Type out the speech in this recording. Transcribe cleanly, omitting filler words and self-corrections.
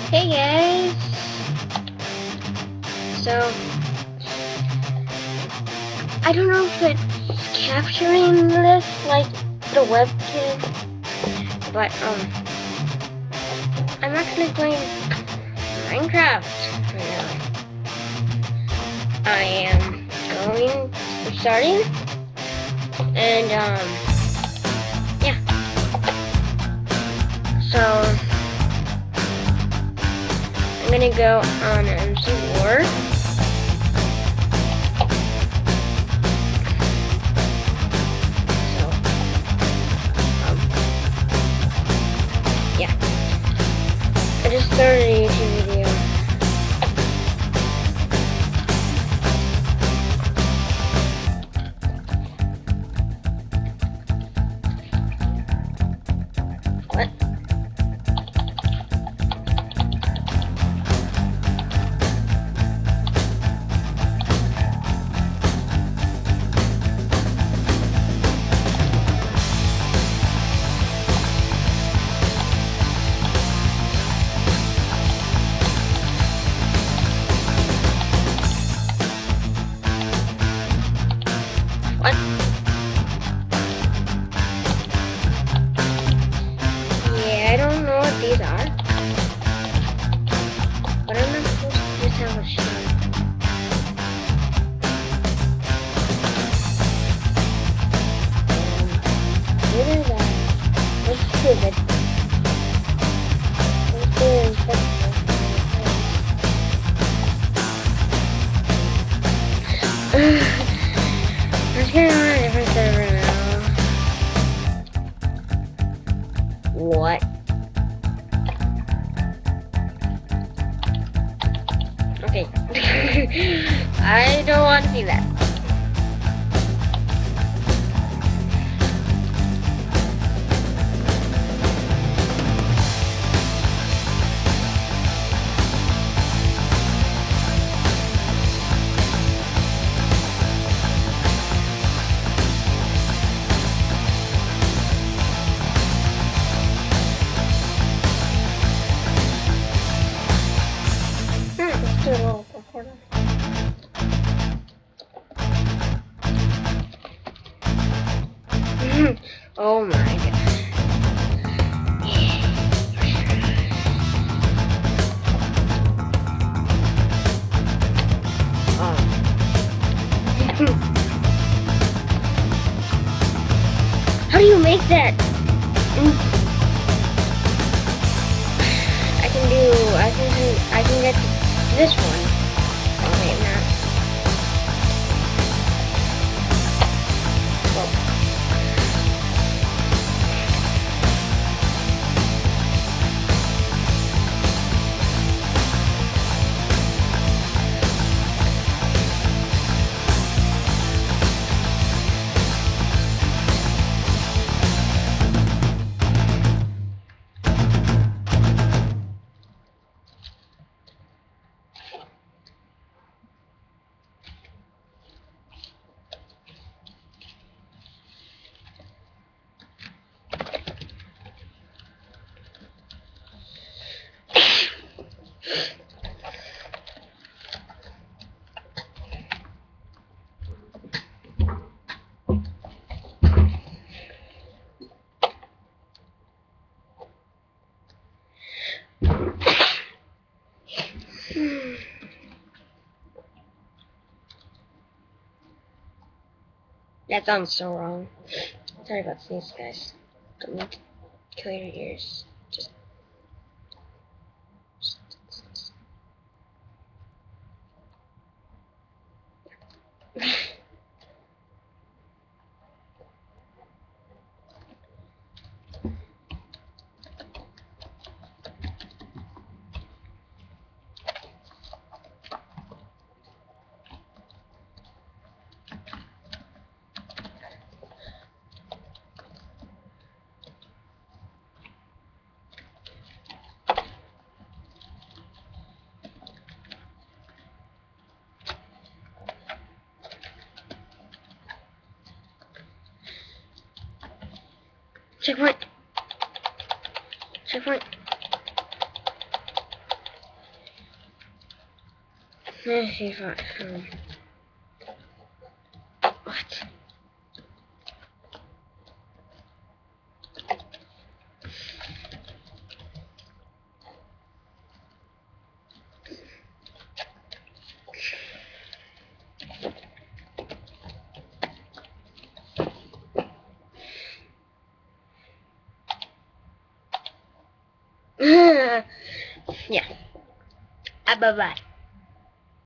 Hey guys! So, I don't know if it's capturing this like the webcam, but I'm actually playing Minecraft right now. I am starting, and yeah. So I'm gonna go on MC War. So yeah. I just started a YouTube video. What? What? Yeah, I don't know what these are. But I'm not supposed to just have a shot. What is that? Let's prove it. Let's do it. Let's get on a different server now. What? Okay. I don't want to see that. Let's do a little recorder. Oh my god. How do you make that? I can get this one. Oh wait, not. That sounds so wrong. Sorry about this, guys. Don't kill your ears. Just. Checkpoint. Checkpoint. If I, what? Yeah. Bye bye.